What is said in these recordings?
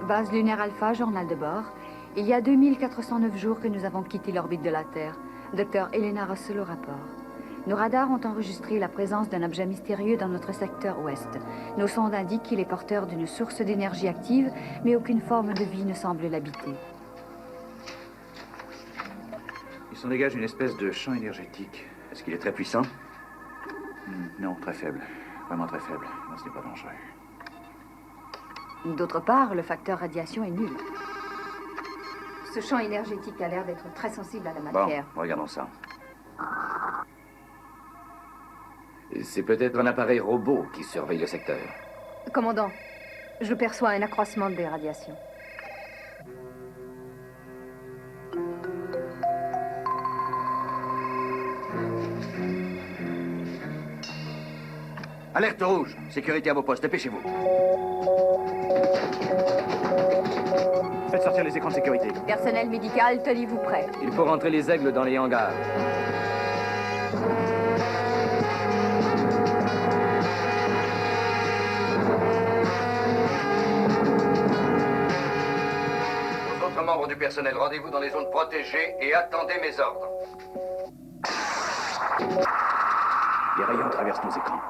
Base lunaire Alpha, journal de bord. Il y a 2409 jours que nous avons quitté l'orbite de la Terre. Docteur Elena Russell au rapport. Nos radars ont enregistré la présence d'un objet mystérieux dans notre secteur ouest. Nos sondes indiquent qu'il est porteur d'une source d'énergie active, mais aucune forme de vie ne semble l'habiter. Il s'en dégage une espèce de champ énergétique. Est-ce qu'il est très puissant? Non, très faible. Vraiment très faible. Non, ce n'est pas dangereux. D'autre part, le facteur radiation est nul. Ce champ énergétique a l'air d'être très sensible à la matière. Bon, regardons ça. C'est peut-être un appareil robot qui surveille le secteur. Commandant, je perçois un accroissement des radiations. Alerte rouge. Sécurité à vos postes. Dépêchez-vous. Faites sortir les écrans de sécurité. Personnel médical, tenez-vous prêt. Il faut rentrer les aigles dans les hangars. Aux autres membres du personnel, rendez-vous dans les zones protégées et attendez mes ordres. Les rayons traversent nos écrans.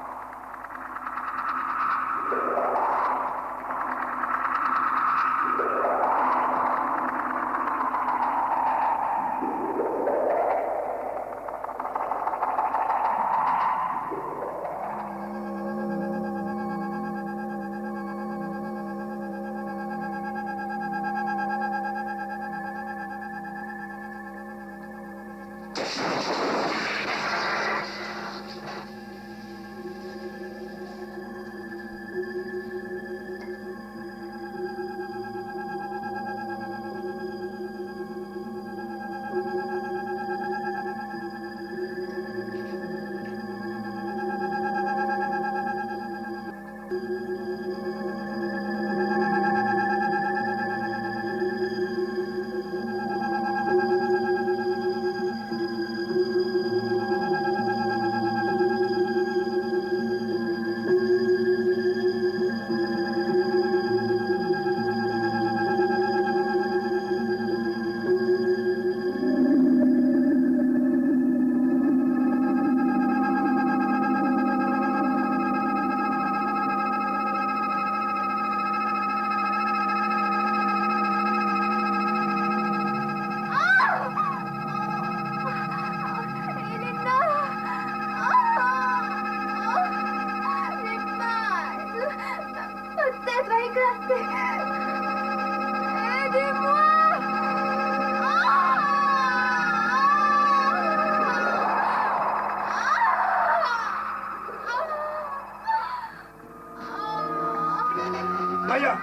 Maya!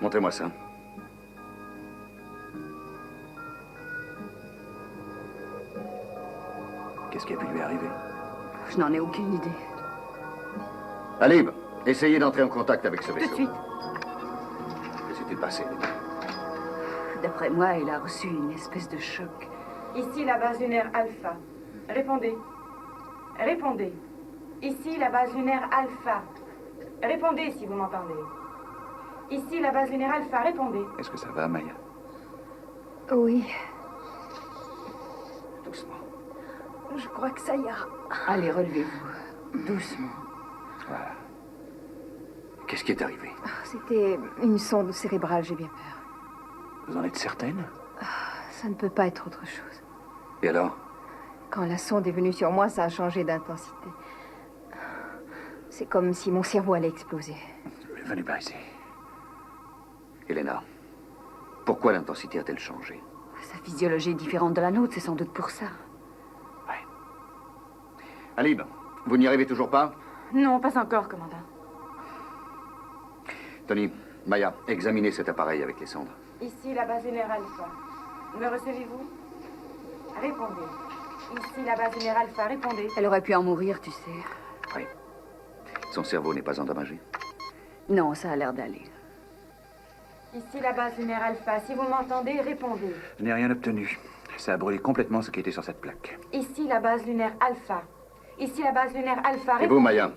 Montrez-moi ça. Qu'est-ce qui a pu lui arriver? Je n'en ai aucune idée. Alib, essayez d'entrer en contact avec ce vaisseau. Tout de suite. Que s'est-il passé? D'après moi, il a reçu une espèce de choc. Ici la base lunaire Alpha. Répondez. Répondez. Ici la base lunaire Alpha. Répondez si vous m'entendez. Ici la base lunaire Alpha. Répondez. Est-ce que ça va, Maya? Oui, Doucement. je crois que ça ira. Allez, relevez-vous. Doucement. Voilà. Qu'est-ce qui est arrivé? C'était une sonde cérébrale, j'ai bien peur. Vous en êtes certaine? Ça ne peut pas être autre chose. Et alors? Quand la sonde est venue sur moi, ça a changé d'intensité. C'est comme si mon cerveau allait exploser. Venez par ici. Elena, pourquoi l'intensité a-t-elle changé? Sa physiologie est différente de la nôtre, c'est sans doute pour ça. Ouais. Alib, vous n'y arrivez toujours pas? Non, pas encore, commandant. Tony, Maya, examinez cet appareil avec les sondes. Ici la base lunaire Alpha. Me recevez-vous? Répondez. Ici la base lunaire Alpha, répondez. Elle aurait pu en mourir, tu sais. Oui. Son cerveau n'est pas endommagé. Non, ça a l'air d'aller. Ici la base lunaire Alpha. Si vous m'entendez, répondez. Je n'ai rien obtenu. Ça a brûlé complètement ce qui était sur cette plaque. Ici la base lunaire Alpha. Ici la base lunaire Alpha, Et répondez. vous, Maya?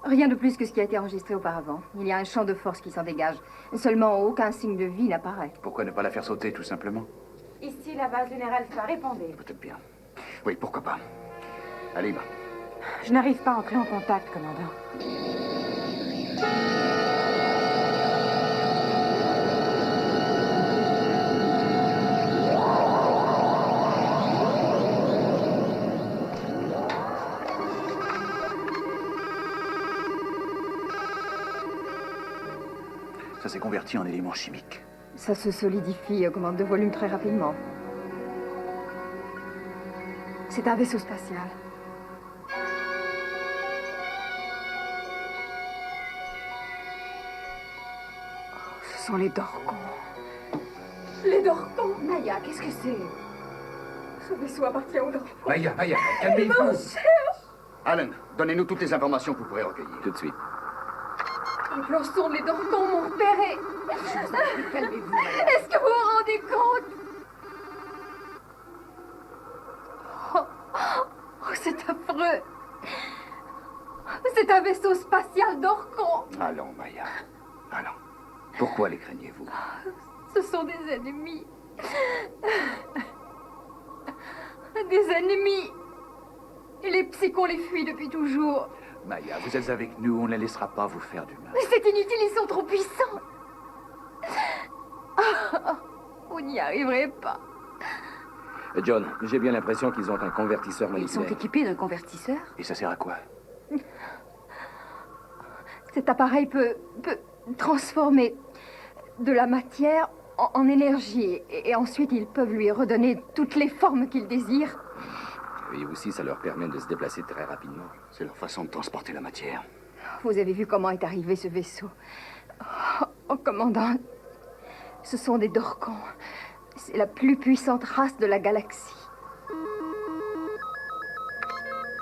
Rien de plus que ce qui a été enregistré auparavant. Il y a un champ de force qui s'en dégage. Seulement, aucun signe de vie n'apparaît. Pourquoi ne pas la faire sauter, tout simplement? Ici la base lunaire Alpha, répondez. Peut-être bien. Oui, pourquoi pas. Alib. Je n'arrive pas à entrer en contact, commandant. Ça s'est converti en élément chimique. Ça se solidifie, augmente de volume très rapidement. C'est un vaisseau spatial. Oh, ce sont les Dorcons. Les Dorcons! Maya, qu'est-ce que c'est? Ce vaisseau appartient aux Dorcons. Maya, calmez-vous. Alan, donnez-nous toutes les informations que vous pourrez recueillir. Tout de suite. Les planchons de les Dorcons m'ont repéré. Calmez-vous. Est-ce que vous vous rendez compte? Oh, c'est affreux. C'est un vaisseau spatial d'Orcon. Allons, Maya. Allons. Pourquoi les craignez-vous? Ce sont des ennemis. Des ennemis. Et les psychons les fuient depuis toujours. Maya, vous êtes avec nous, on ne les laissera pas vous faire du mal. Mais c'est inutile, ils sont trop puissants. Vous n'y arriverez pas. John, j'ai bien l'impression qu'ils ont un convertisseur Ils sont moléculaire. équipés d'un convertisseur. Et ça sert à quoi? Cet appareil peut transformer de la matière en énergie. Et ensuite, ils peuvent lui redonner toutes les formes qu'ils désirent. Et aussi, ça leur permet de se déplacer très rapidement. C'est leur façon de transporter la matière. Vous avez vu comment est arrivé ce vaisseau. Oh, commandant, ce sont des Dorcons. C'est la plus puissante race de la galaxie.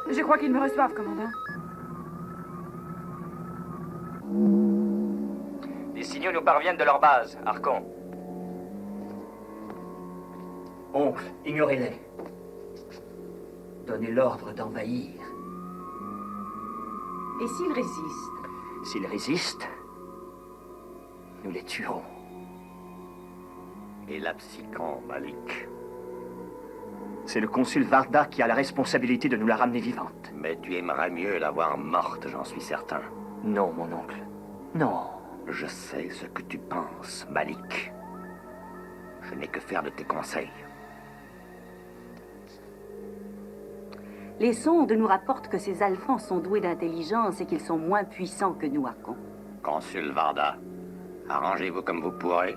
Je crois qu'ils me reçoivent, commandant. Les signaux nous parviennent de leur base, Archon. Oncle, ignorez-les. Donnez l'ordre d'envahir. Et s'ils résistent? S'ils résistent, nous les tuerons. Et la psychon, Malik. C'est le consul Varda qui a la responsabilité de nous la ramener vivante. Mais tu aimerais mieux la voir morte, j'en suis certain. Non, mon oncle. Non. Je sais ce que tu penses, Malik. Je n'ai que faire de tes conseils. Les sondes nous rapportent que ces Alphans sont doués d'intelligence et qu'ils sont moins puissants que nous, Archon. Consul Varda, arrangez-vous comme vous pourrez.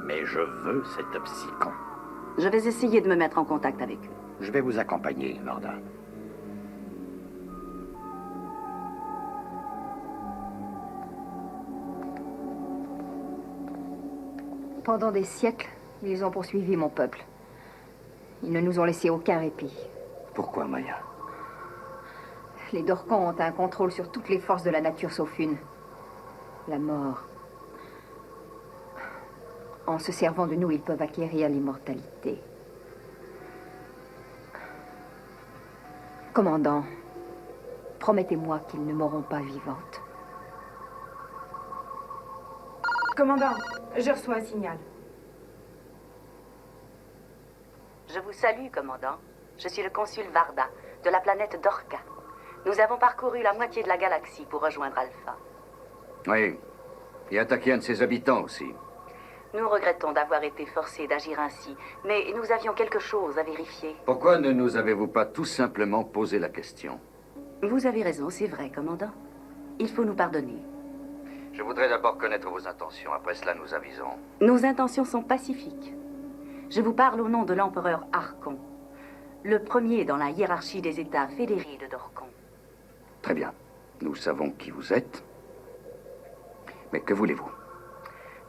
Mais je veux cette psychon. Je vais essayer de me mettre en contact avec eux. Je vais vous accompagner, Varda. Pendant des siècles, ils ont poursuivi mon peuple. Ils ne nous ont laissé aucun répit. Pourquoi, Maya? Les Dorcons ont un contrôle sur toutes les forces de la nature sauf une. La mort. En se servant de nous, ils peuvent acquérir l'immortalité. Commandant, promettez-moi qu'ils ne mourront pas vivantes. Commandant, je reçois un signal. Je vous salue, commandant. Je suis le consul Varda, de la planète Dorca. Nous avons parcouru la moitié de la galaxie pour rejoindre Alpha. Oui. Et attaquer un de ses habitants aussi. Nous regrettons d'avoir été forcés d'agir ainsi, mais nous avions quelque chose à vérifier. Pourquoi ne nous avez-vous pas tout simplement posé la question? Vous avez raison, c'est vrai, commandant. Il faut nous pardonner. Je voudrais d'abord connaître vos intentions. Après cela, nous avisons. Nos intentions sont pacifiques. Je vous parle au nom de l'empereur Archon. Le premier dans la hiérarchie des États fédérés de Dorcon. Très bien. Nous savons qui vous êtes. Mais que voulez-vous?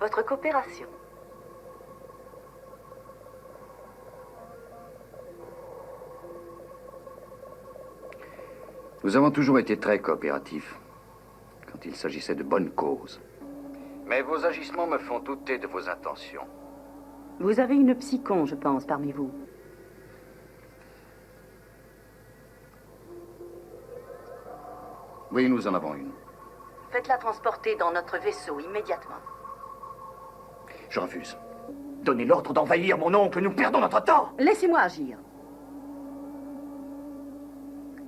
Votre coopération. Nous avons toujours été très coopératifs quand il s'agissait de bonnes causes. Mais vos agissements me font douter de vos intentions. Vous avez une psychon, je pense, parmi vous. Oui, nous en avons une. Faites-la transporter dans notre vaisseau immédiatement. Je refuse. Donnez l'ordre d'envahir mon oncle, nous perdons notre temps. Laissez-moi agir.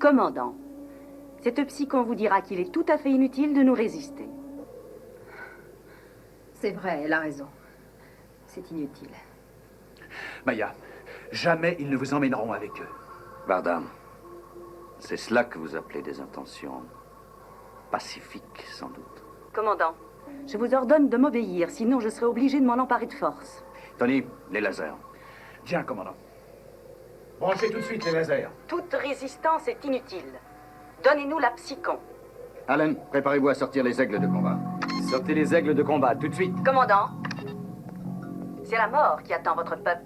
Commandant, cette psychon vous dira qu'il est tout à fait inutile de nous résister. C'est vrai, elle a raison. C'est inutile. Maya, jamais ils ne vous emmèneront avec eux. Varda, c'est cela que vous appelez des intentions pacifiques, sans doute. Commandant, je vous ordonne de m'obéir, sinon je serai obligé de m'en emparer de force. Tony, les lasers. Bien, commandant. Branchez tout de suite les lasers. Toute résistance est inutile. Donnez-nous la psychon. Allen, préparez-vous à sortir les aigles de combat. Sortez les aigles de combat, tout de suite. Commandant, c'est la mort qui attend votre peuple.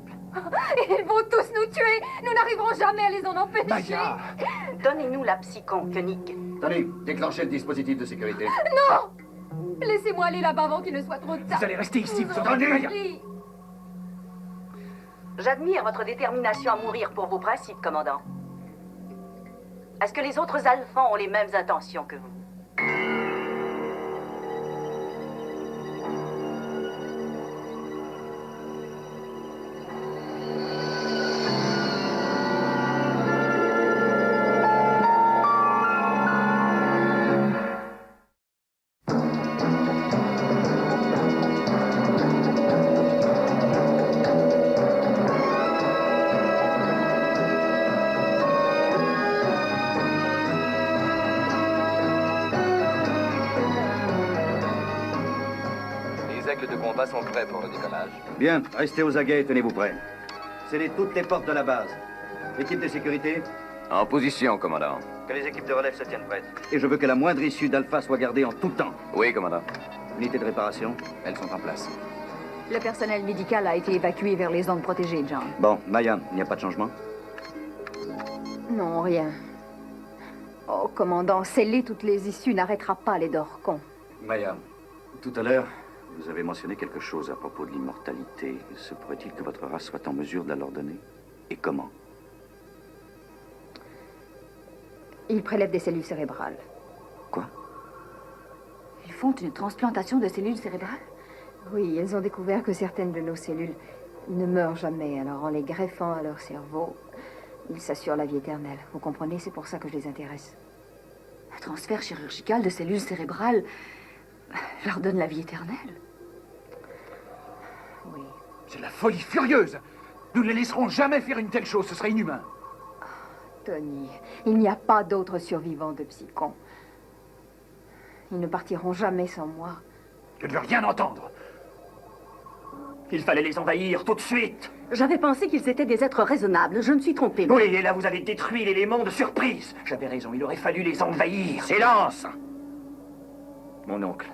Ils vont tous nous tuer. Nous n'arriverons jamais à les en empêcher. Maya! Donnez-nous la psychon, Koenig. Tony, déclenchez le dispositif de sécurité. Non! Laissez-moi aller là-bas avant qu'il ne soit trop tard. Vous allez rester ici, vous en entendez, Maya? prie. J'admire votre détermination à mourir pour vos principes, commandant. Est-ce que les autres Alphans ont les mêmes intentions que vous? Les aigles de combat sont prêts pour le décollage. Bien, restez aux aguets et tenez-vous prêts. Scellez toutes les portes de la base. Équipe de sécurité, En position, commandant. que les équipes de relève se tiennent prêtes. Et je veux que la moindre issue d'Alpha soit gardée en tout temps. Oui, commandant. Unités de réparation, elles sont en place. Le personnel médical a été évacué vers les zones protégées, John. Bon, Maya, il n'y a pas de changement? Non, rien. Oh, commandant, sceller toutes les issues n'arrêtera pas les Dorcons. Maya, tout à l'heure, vous avez mentionné quelque chose à propos de l'immortalité. Se pourrait-il que votre race soit en mesure de la leur donner? Et comment? Ils prélèvent des cellules cérébrales. Quoi? Ils font une transplantation de cellules cérébrales? Oui, ils ont découvert que certaines de nos cellules ne meurent jamais. Alors, en les greffant à leur cerveau, ils s'assurent la vie éternelle. Vous comprenez? C'est pour ça que je les intéresse. Un transfert chirurgical de cellules cérébrales leur donne la vie éternelle. Oui. C'est la folie furieuse. Nous ne les laisserons jamais faire une telle chose, ce serait inhumain. Tony, il n'y a pas d'autres survivants de Psychon. Ils ne partiront jamais sans moi. Je ne veux rien entendre. Il fallait les envahir tout de suite. J'avais pensé qu'ils étaient des êtres raisonnables. Je me suis trompé. Oui, et là vous avez détruit l'élément de surprise. J'avais raison, il aurait fallu les envahir. Silence! Mon oncle,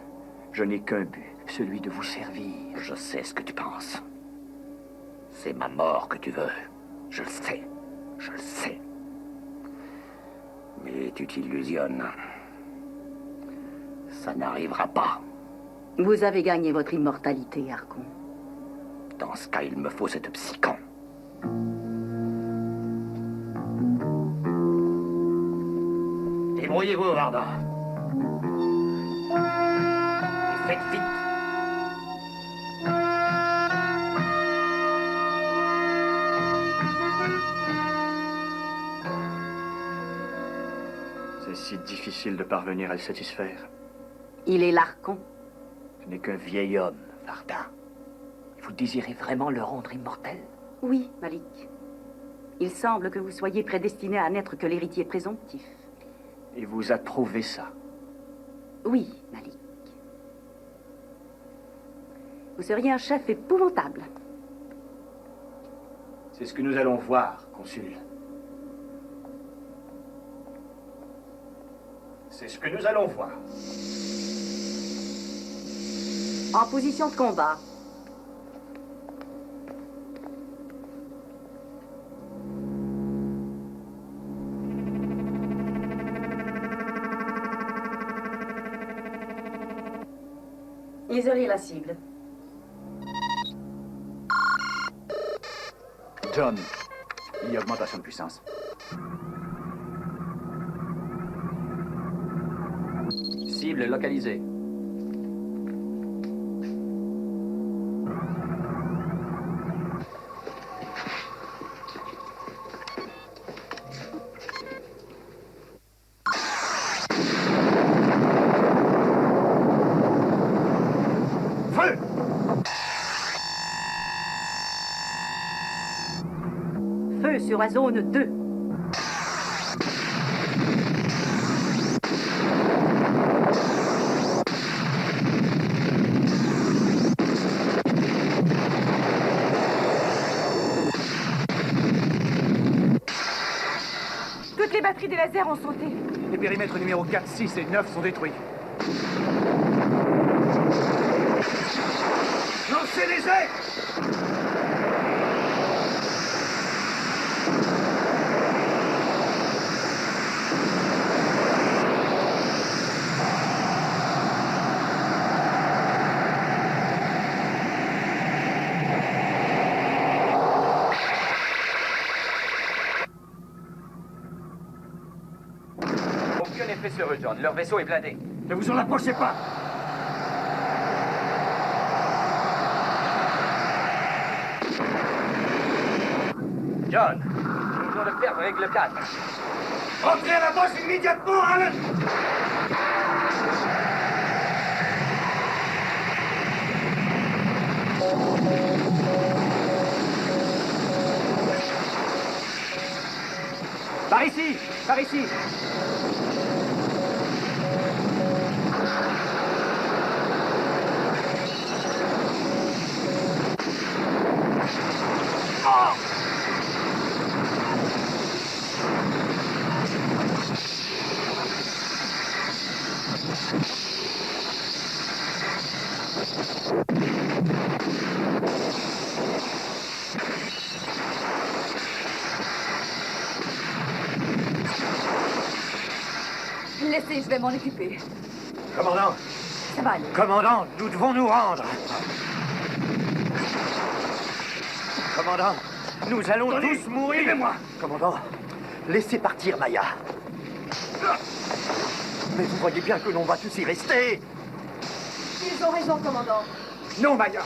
je n'ai qu'un but, celui de vous servir. Je sais ce que tu penses. C'est ma mort que tu veux. Je le sais. Je le sais. Mais tu t'illusionnes. Ça n'arrivera pas. Vous avez gagné votre immortalité, Harkon. Dans ce cas, il me faut cette psychon. Débrouillez-vous, Varda. Et faites vite. C'est si difficile de parvenir à le satisfaire. Il est l'Archon. Ce n'est qu'un vieil homme, Varda. Vous désirez vraiment le rendre immortel? Oui, Malik. Il semble que vous soyez prédestiné à n'être que l'héritier présomptif. Et vous approuvez ça? Oui, Malik. Vous seriez un chef épouvantable. C'est ce que nous allons voir, consul. C'est ce que nous allons voir. En position de combat. Isoler la cible. John, il y a augmentation de puissance. Cible localisée. Feu! Feu sur la zone 2. Toutes les batteries des lasers ont sauté. Les périmètres numéros 4, 6 et 9 sont détruits. Lancez les jets! Aucun effet sur eux, John. Leur vaisseau est blindé. Ne vous en approchez pas! John, nous venons de perdre règle 4. Entrez à la base immédiatement, Allen! Par ici! Par ici! Laissez, je vais m'en occuper. Commandant! Ça va aller. Commandant, nous devons nous rendre! Commandant, nous allons tous mourir! Suivez-moi! Commandant, laissez partir Maya. Mais vous voyez bien que l'on va tous y rester! Ils ont raison, commandant. Non, Maya!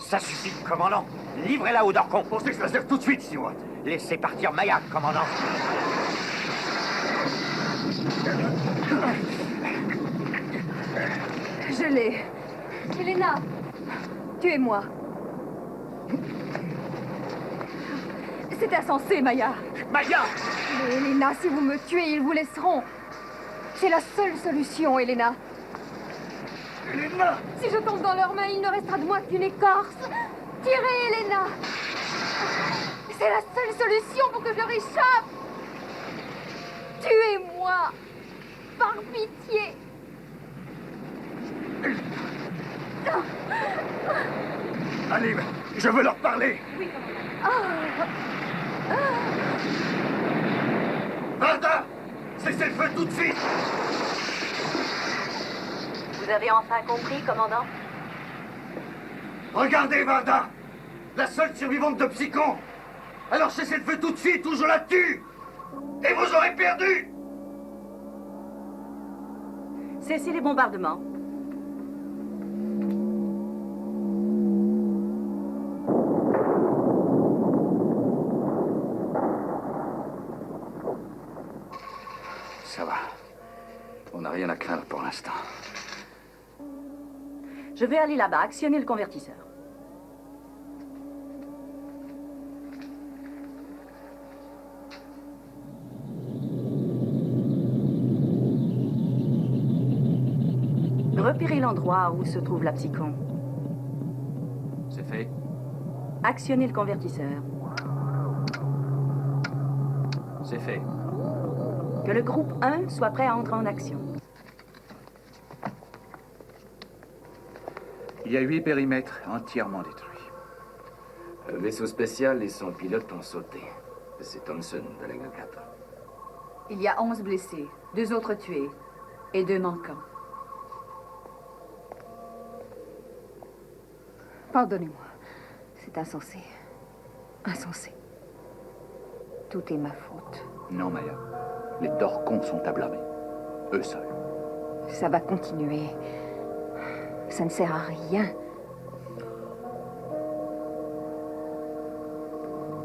Ça suffit, commandant! Livrez-la au Dorcon! On s'extraire tout de suite, Stewart! Laissez partir Maya, commandant! Je l'ai. Elena, tuez-moi. C'est insensé, Maya. Maya! Mais Elena, si vous me tuez, ils vous laisseront. C'est la seule solution, Elena. Elena! Si je tombe dans leurs mains, il ne restera de moi qu'une écorce. Tirez, Elena. C'est la seule solution pour que je leur échappe. Tuez-moi. Par pitié. Allez, je veux leur parler! Oui, Varda! Cessez le feu tout de suite! Vous avez enfin compris, commandant? Regardez, Varda! La seule survivante de Psychon! Alors cessez le feu tout de suite ou je la tue! Et vous aurez perdu! Cessez les bombardements. Ça va. On n'a rien à craindre pour l'instant. Je vais aller là-bas, actionner le convertisseur. Repérez l'endroit où se trouve la Psychon. C'est fait. Actionnez le convertisseur. C'est fait. Que le groupe 1 soit prêt à entrer en action. Il y a 8 périmètres entièrement détruits. Un vaisseau spécial et son pilote ont sauté. C'est Thompson de l'Aigle 4. Il y a 11 blessés, 2 autres tués et 2 manquants. Pardonnez-moi. C'est insensé. Insensé. Tout est ma faute. Non, Maya. Les Dorcons sont à blâmer. Eux seuls. Ça va continuer. Ça ne sert à rien.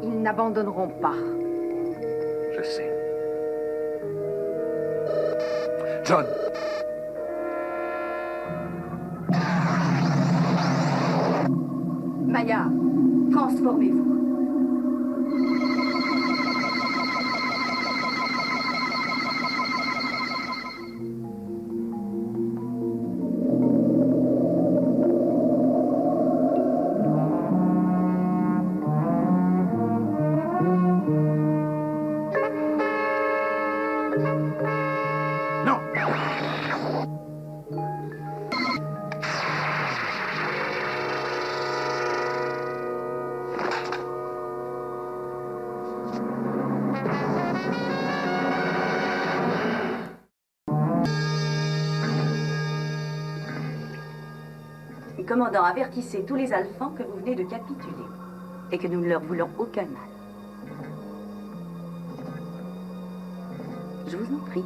Ils n'abandonneront pas. Je sais. John! Maya, transformez-vous. Commandant, avertissez tous les Alphans que vous venez de capituler et que nous ne leur voulons aucun mal. Je vous en prie.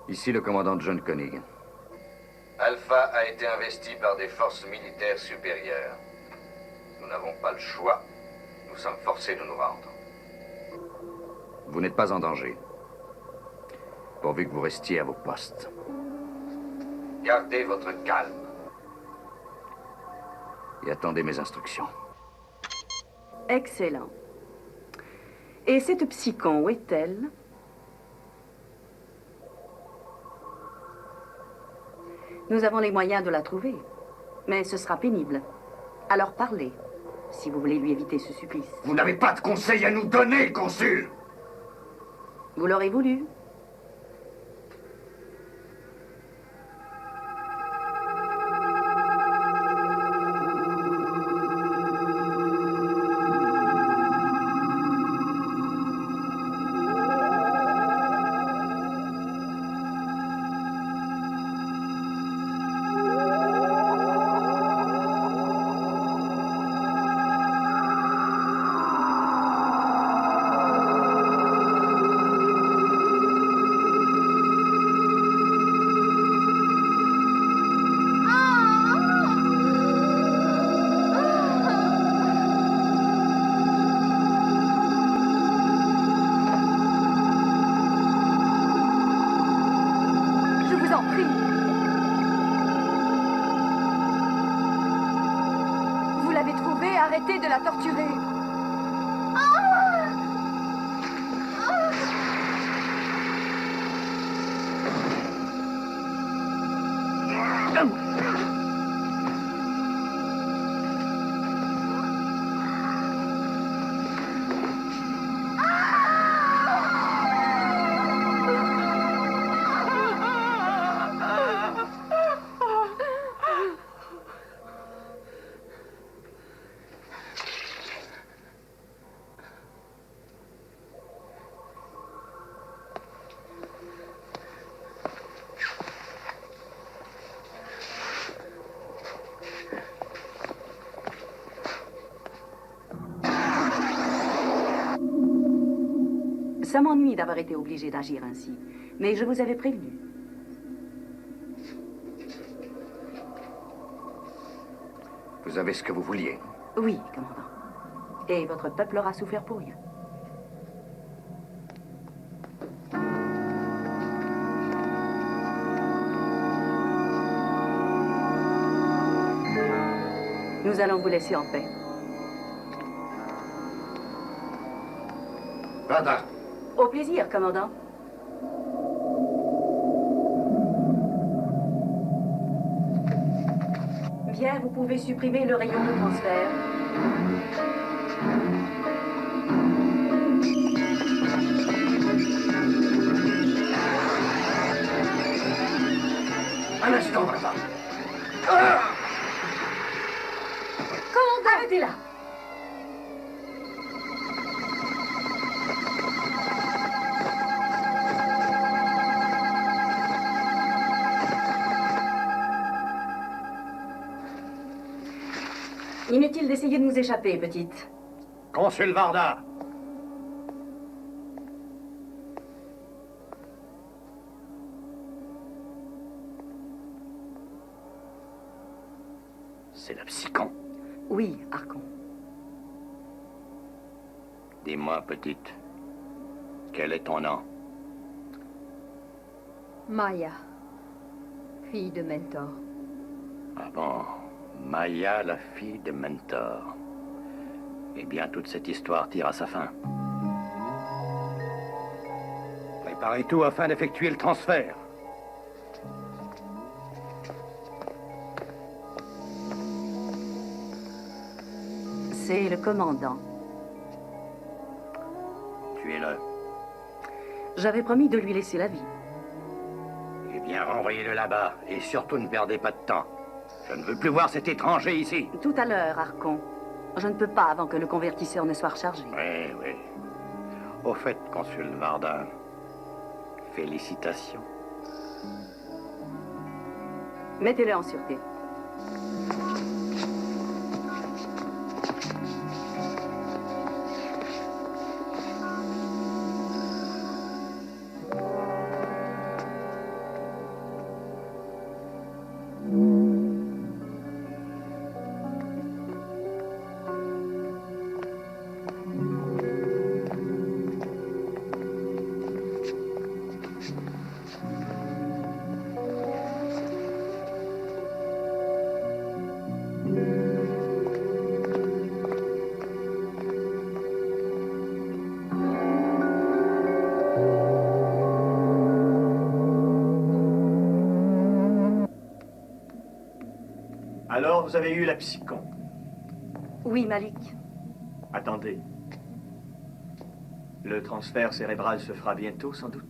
Ici le commandant John Koenig. Alpha a été investi par des forces militaires supérieures. Nous n'avons pas le choix. Nous sommes forcés de nous rendre. Vous n'êtes pas en danger. Pourvu que vous restiez à vos postes. Gardez votre calme. Et attendez mes instructions. Excellent. Et cette psychon, où est-elle? Nous avons les moyens de la trouver, mais ce sera pénible. Alors parlez, si vous voulez lui éviter ce supplice. Vous n'avez pas de conseils à nous donner, consul! Vous l'aurez voulu. Arrêtez de la torturer. Ça m'ennuie d'avoir été obligé d'agir ainsi, mais je vous avais prévenu. Vous avez ce que vous vouliez. Oui, commandant. Et votre peuple aura souffert pour rien. Nous allons vous laisser en paix. Varda. Au plaisir, commandant. Bien, vous pouvez supprimer le rayon de transfert. Un instant, Varda. Commandant! Arrêtez là! Inutile d'essayer de nous échapper, petite. Consul Varda. C'est la Psychon. Oui, Archon. Dis-moi, petite, quel est ton nom? Maya, fille de Mentor. Ah bon, Maya, la fille de Mentor. Eh bien, toute cette histoire tire à sa fin. Préparez tout afin d'effectuer le transfert. C'est le commandant. Tuez-le. J'avais promis de lui laisser la vie. Eh bien, renvoyez-le là-bas. Et surtout, ne perdez pas de temps. Je ne veux plus voir cet étranger ici. Tout à l'heure, Archon. Je ne peux pas avant que le convertisseur ne soit rechargé. Oui, oui. Au fait, consul Varda, félicitations. Mettez-le en sûreté. Alors, vous avez eu la Psychon. Oui, Malik. Attendez. Le transfert cérébral se fera bientôt, sans doute.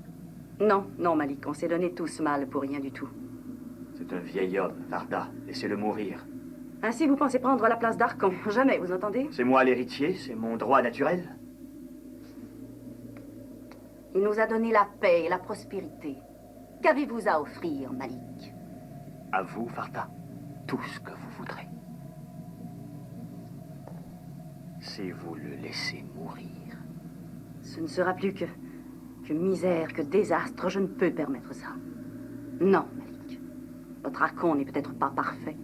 Non, non, Malik. On s'est donné tous mal pour rien du tout. C'est un vieil homme, Varda. Laissez-le mourir. Ainsi, vous pensez prendre la place d'Archon? Jamais, vous entendez? C'est moi l'héritier, c'est mon droit naturel. Il nous a donné la paix et la prospérité. Qu'avez-vous à offrir, Malik? À vous, Varda, tout ce que vous voudrez. Si vous le laissez mourir. Ce ne sera plus que misère, que désastre. Je ne peux permettre ça. Non, Malik. Votre Archon n'est peut-être pas parfait.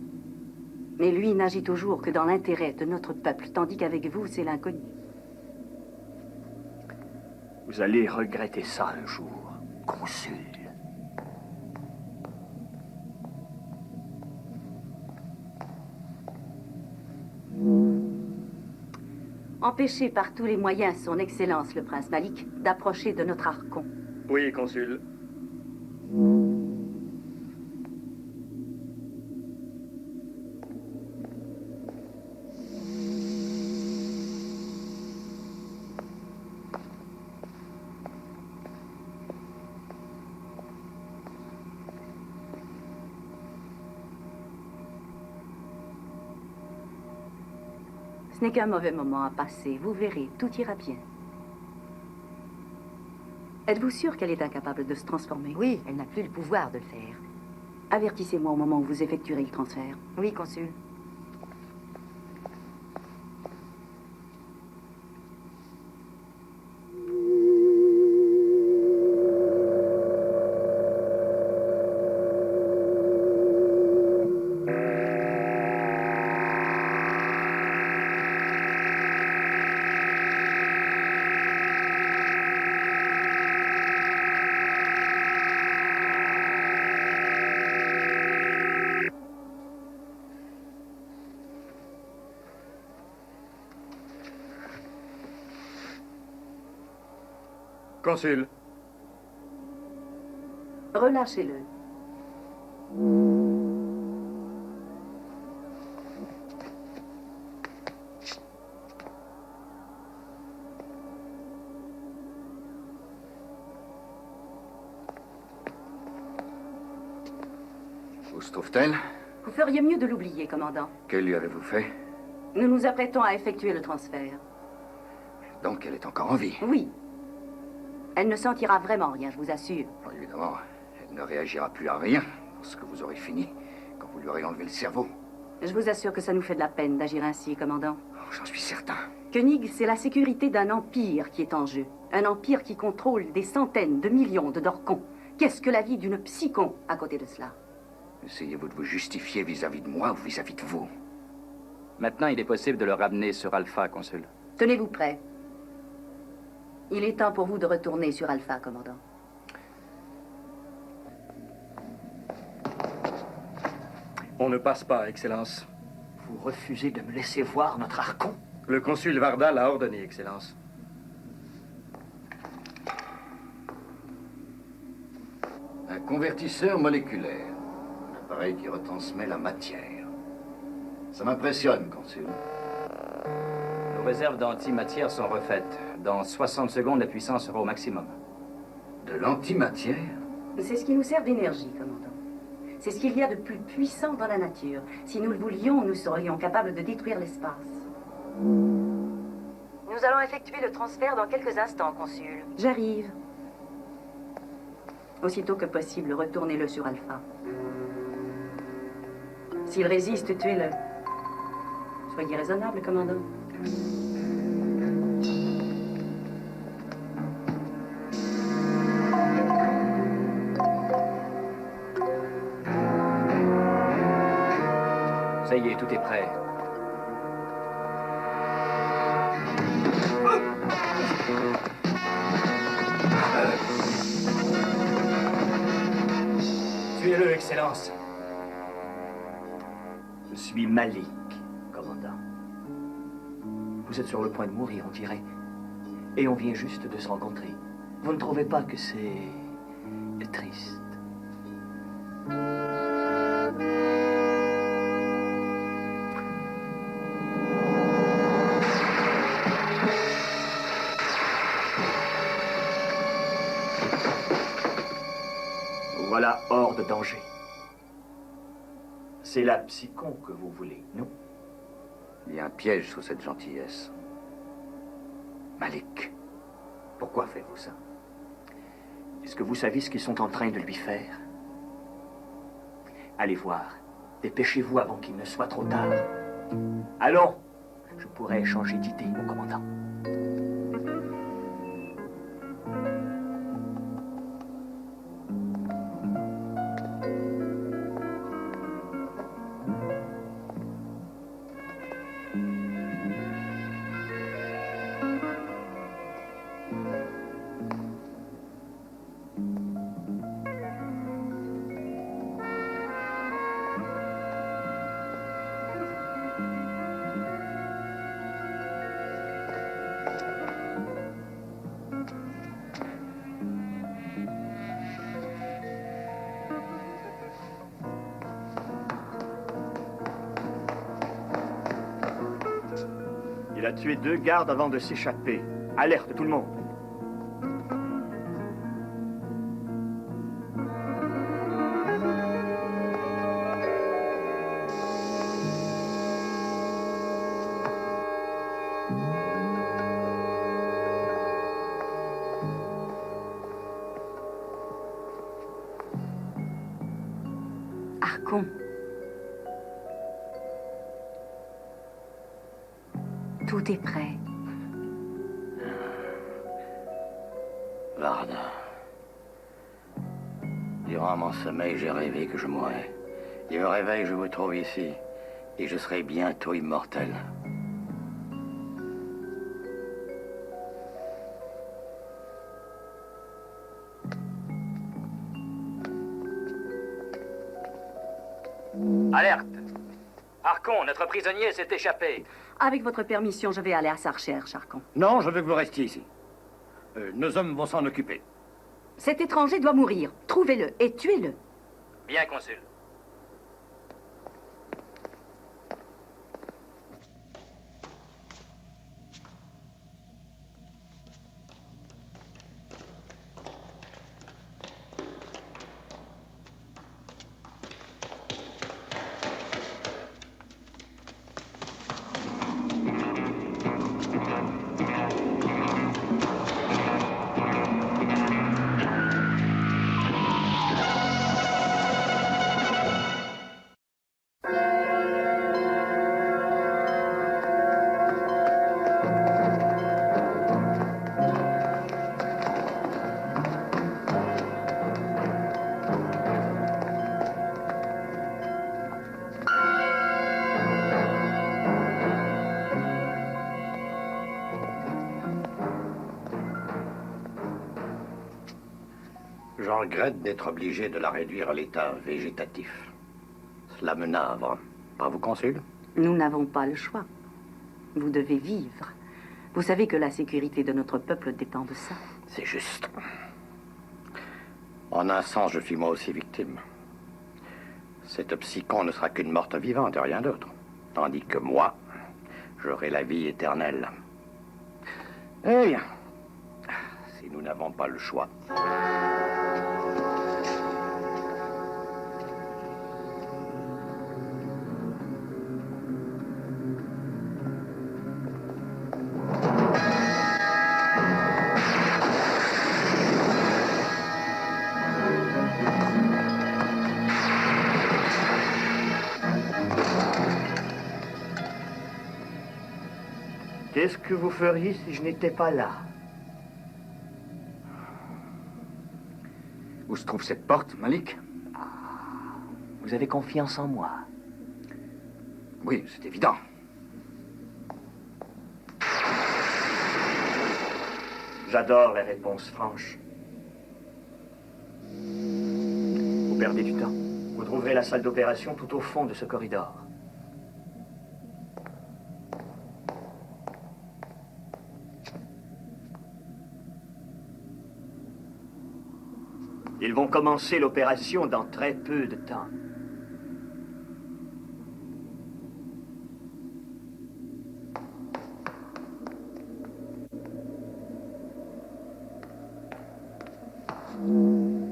Mais lui n'agit toujours que dans l'intérêt de notre peuple, tandis qu'avec vous, c'est l'inconnu. Vous allez regretter ça un jour, consul. Empêcher par tous les moyens son Excellence, le prince Malik, d'approcher de notre Archon. Oui, consul. Ce n'est qu'un mauvais moment à passer. Vous verrez, tout ira bien. Êtes-vous sûr qu'elle est incapable de se transformer? Oui, elle n'a plus le pouvoir de le faire. Avertissez-moi au moment où vous effectuerez le transfert. Oui, consul. Consul. Relâchez-le. Où se trouve-t-elle? Vous feriez mieux de l'oublier, commandant. Que lui avez-vous fait? Nous nous apprêtons à effectuer le transfert. Donc elle est encore en vie? Oui. Elle ne sentira vraiment rien, je vous assure. Bon, évidemment, elle ne réagira plus à rien lorsque vous aurez fini, quand vous lui aurez enlevé le cerveau. Je vous assure que ça nous fait de la peine d'agir ainsi, commandant. Oh, j'en suis certain. Koenig, c'est la sécurité d'un empire qui est en jeu. Un empire qui contrôle des centaines de millions de Dorcons. Qu'est-ce que la vie d'une psychon à côté de cela? Essayez-vous de vous justifier vis-à-vis de moi ou vis-à-vis de vous? Maintenant, il est possible de le ramener sur Alpha, Consul. Tenez-vous prêt. Il est temps pour vous de retourner sur Alpha, commandant. On ne passe pas, Excellence. Vous refusez de me laisser voir notre Archon? Le consul Varda l'a ordonné, Excellence. Un convertisseur moléculaire. Un appareil qui retransmet la matière. Ça m'impressionne, Consul. Nos réserves d'antimatière sont refaites. Dans 60 secondes, la puissance sera au maximum. De l'antimatière? C'est ce qui nous sert d'énergie, commandant. C'est ce qu'il y a de plus puissant dans la nature. Si nous le voulions, nous serions capables de détruire l'espace. Nous allons effectuer le transfert dans quelques instants, Consul. J'arrive. Aussitôt que possible, retournez-le sur Alpha. S'il résiste, tuez-le. Soyez raisonnable, commandant. Ça y est, tout est prêt. Tuez-le, Excellence. Je suis Malik, commandant. Vous êtes sur le point de mourir, on dirait. Et on vient juste de se rencontrer. Vous ne trouvez pas que c'est triste? Voilà hors de danger. C'est la psychon que vous voulez, non? Il y a un piège sous cette gentillesse. Malik, pourquoi faites-vous ça? Est-ce que vous savez ce qu'ils sont en train de lui faire? Allez voir. Dépêchez-vous avant qu'il ne soit trop tard. Allons! Je pourrais changer d'idée, mon commandant. Il a tué 2 gardes avant de s'échapper. Alerte tout le monde. Archon. Tout est prêt. Varda. Durant mon sommeil, j'ai rêvé que je mourrais. Et au réveil, je me trouve ici. Et je serai bientôt immortel. Alerte! Archon, notre prisonnier s'est échappé. Avec votre permission, je vais aller à sa recherche, Archon. Non, je veux que vous restiez ici. Nos hommes vont s'en occuper. Cet étranger doit mourir. Trouvez-le et tuez-le. Bien, Consul. Je regrette d'être obligé de la réduire à l'état végétatif. Cela me navre. Pas vous, consul? Nous n'avons pas le choix. Vous devez vivre. Vous savez que la sécurité de notre peuple dépend de ça. C'est juste. En un sens, je suis moi aussi victime. Cette psychon ne sera qu'une morte vivante et rien d'autre. Tandis que moi, j'aurai la vie éternelle. Eh bien, si nous n'avons pas le choix. Qu'est-ce que vous feriez si je n'étais pas là? Où se trouve cette porte, Malik? Vous avez confiance en moi? Oui, c'est évident. J'adore les réponses franches. Vous perdez du temps. Vous trouverez la salle d'opération tout au fond de ce corridor. Ils vont commencer l'opération dans très peu de temps.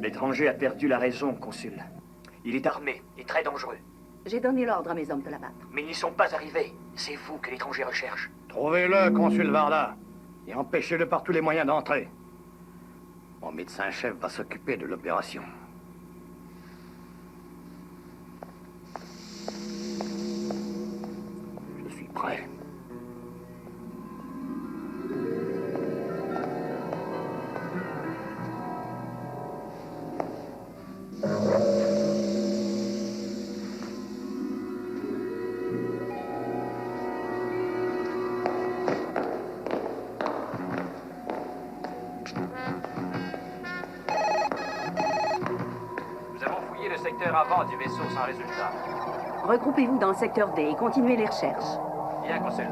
L'étranger a perdu la raison, consul. Il est armé et très dangereux. J'ai donné l'ordre à mes hommes de l'abattre. Mais ils n'y sont pas arrivés. C'est vous que l'étranger recherche. Trouvez-le, consul Varda, et empêchez-le par tous les moyens d'entrer. Mon médecin-chef va s'occuper de l'opération. Je suis prêt. Avant du vaisseau sans résultat. Regroupez-vous dans le secteur D et continuez les recherches. Bien, consul.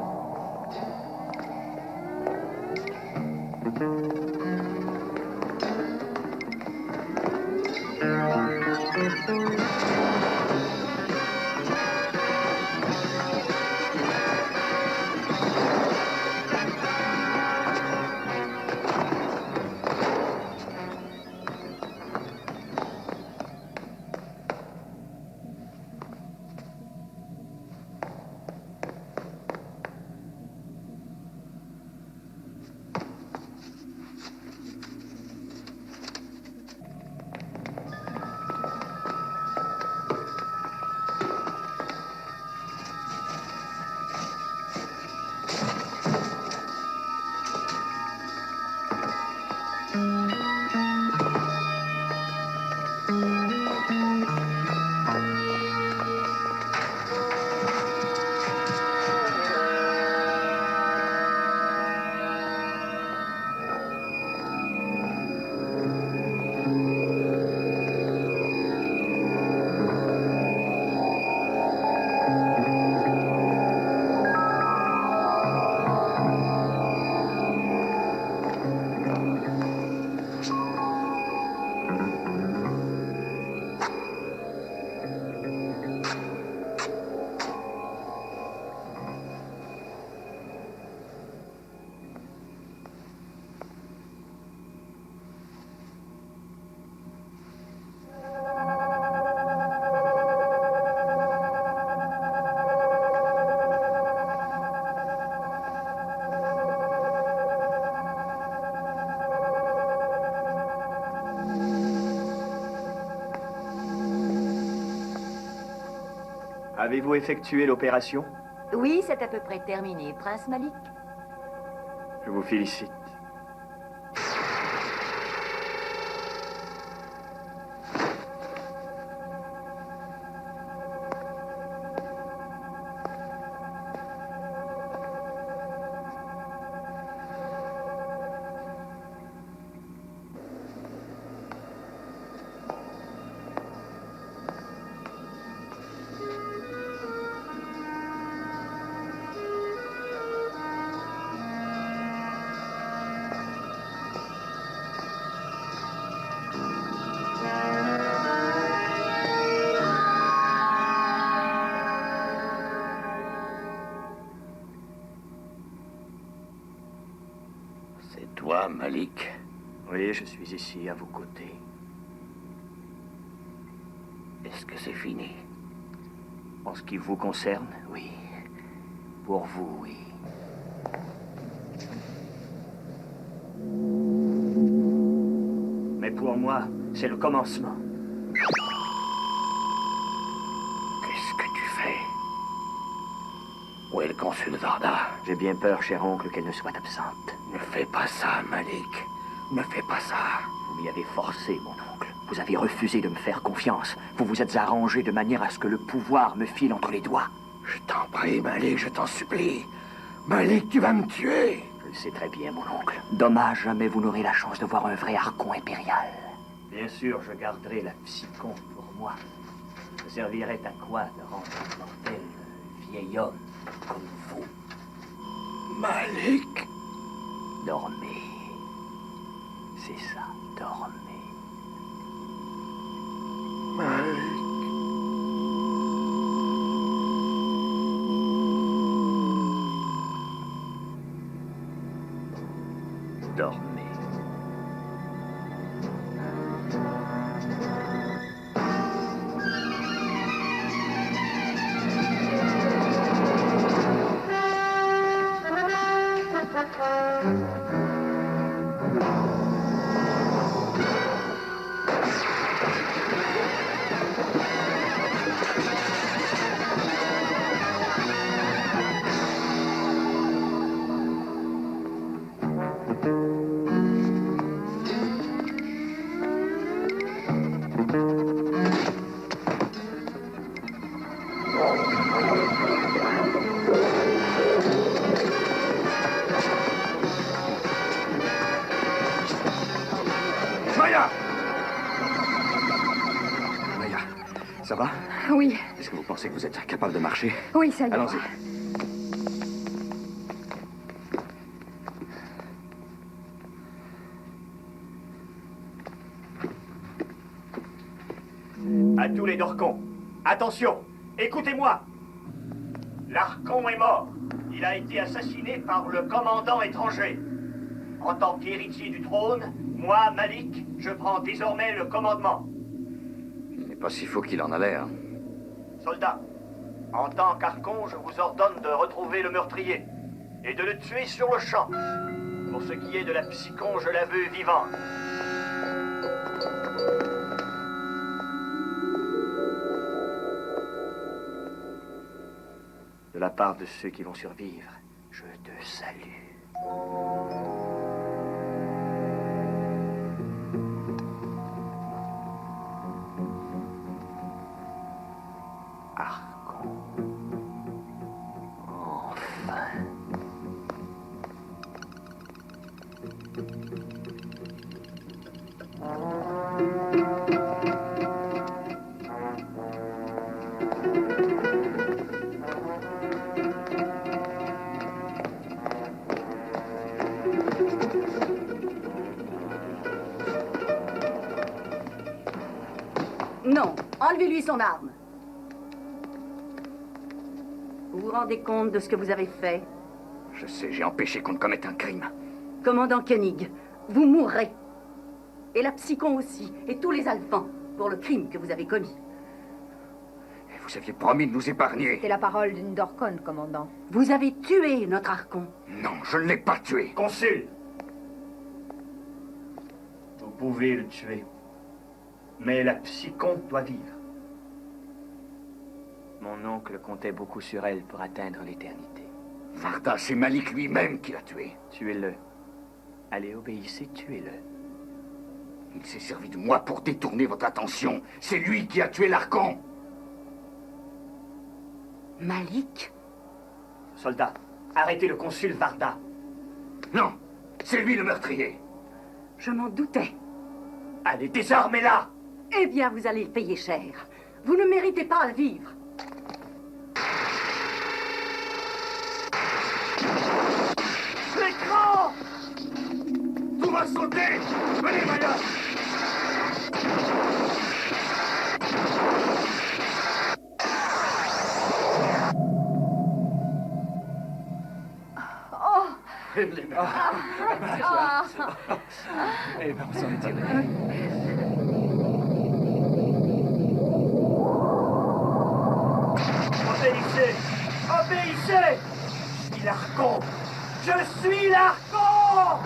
Avez-vous effectué l'opération? Oui, c'est à peu près terminé, Prince Malik. Je vous félicite. toi, Malik? Oui, je suis ici, à vos côtés. Est-ce que c'est fini? En ce qui vous concerne, oui. Pour vous, oui. Mais pour moi, c'est le commencement. Qu'est-ce que tu fais? Où est le consul Varda? J'ai bien peur, cher oncle, qu'elle ne soit absente. Ne fais pas ça, Malik. Ne fais pas ça. Vous m'y avez forcé, mon oncle. Vous avez refusé de me faire confiance. Vous vous êtes arrangé de manière à ce que le pouvoir me file entre les doigts. Je t'en prie, Malik, je t'en supplie. Malik, tu vas me tuer. Je le sais très bien, mon oncle. Dommage, jamais vous n'aurez la chance de voir un vrai archon impérial. Bien sûr, je garderai la psychon pour moi. Ça servirait à quoi de rendre mortel un vieil homme comme vous? Malik. Dormez. C'est ça, dormez. Malik. Dormez. Ça va? Oui. Est-ce que vous pensez que vous êtes capable de marcher? Oui, ça y est. Allons-y. À tous les Dorcons, attention, écoutez-moi. L'Archon est mort. Il a été assassiné par le commandant étranger. En tant qu'héritier du trône, moi, Malik, je prends désormais le commandement. Il n'est pas si faux qu'il en a l'air. Soldats, en tant qu'Archon, je vous ordonne de retrouver le meurtrier et de le tuer sur le champ. Pour ce qui est de la psychon, je la veux vivante. De la part de ceux qui vont survivre, je te salue. Archon. Enfin. Non, enlevez-lui son arme. Vous vous rendez compte de ce que vous avez fait? Je sais, j'ai empêché qu'on ne commette un crime. Commandant Koenig, vous mourrez. Et la psychon aussi, et tous les Alphans, pour le crime que vous avez commis. Et vous aviez promis de nous épargner. C'était la parole d'une Dorcone, commandant. Vous avez tué notre Archon. Non, je ne l'ai pas tué. Consul, vous pouvez le tuer, mais la psychon doit vivre. Mon oncle comptait beaucoup sur elle pour atteindre l'éternité. Varda, c'est Malik lui-même qui l'a tué. Tuez-le. Allez, obéissez, tuez-le. Il s'est servi de moi pour détourner votre attention. C'est lui qui a tué l'Archon. Malik? Soldats, arrêtez le consul Varda. Non, c'est lui le meurtrier. Je m'en doutais. Allez, désarmez-la! Eh bien, vous allez le payer cher. Vous ne méritez pas à vivre. L'écran! Tout va sauter! Venez, Maya! Oh, les mains. Eh ben, on s'en est tiré. Obéissez! Obéissez! Je suis l'Archon! Je suis l'Archon!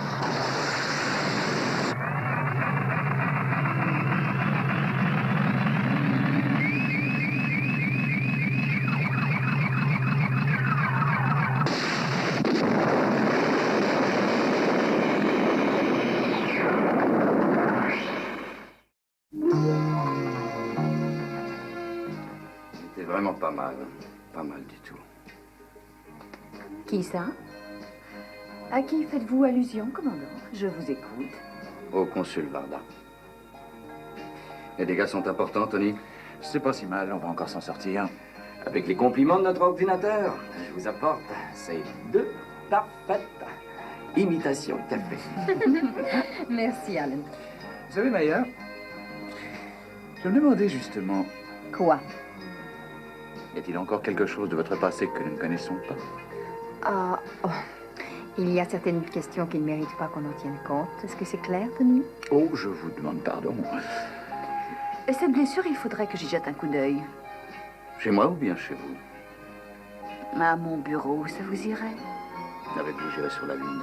C'était vraiment pas mal. Pas mal du tout. Qui ça? À qui faites-vous allusion, commandant? Je vous écoute. Au consul Varda. Les dégâts sont importants, Tony? C'est pas si mal, on va encore s'en sortir. Avec les compliments de notre ordinateur, je vous apporte ces 2 parfaites imitations de café. Merci, Alan. Vous savez, Maya, je me demandais justement, Quoi? y a-t-il encore quelque chose de votre passé que nous ne connaissons pas? Ah, oh. Il y a certaines questions qui ne méritent pas qu'on en tienne compte. Est-ce que c'est clair, Tony? Oh, je vous demande pardon. Et cette blessure, il faudrait que j'y jette un coup d'œil. Chez moi ou bien chez vous? À mon bureau, ça vous irait? Avec vous, j'irai sur la lune.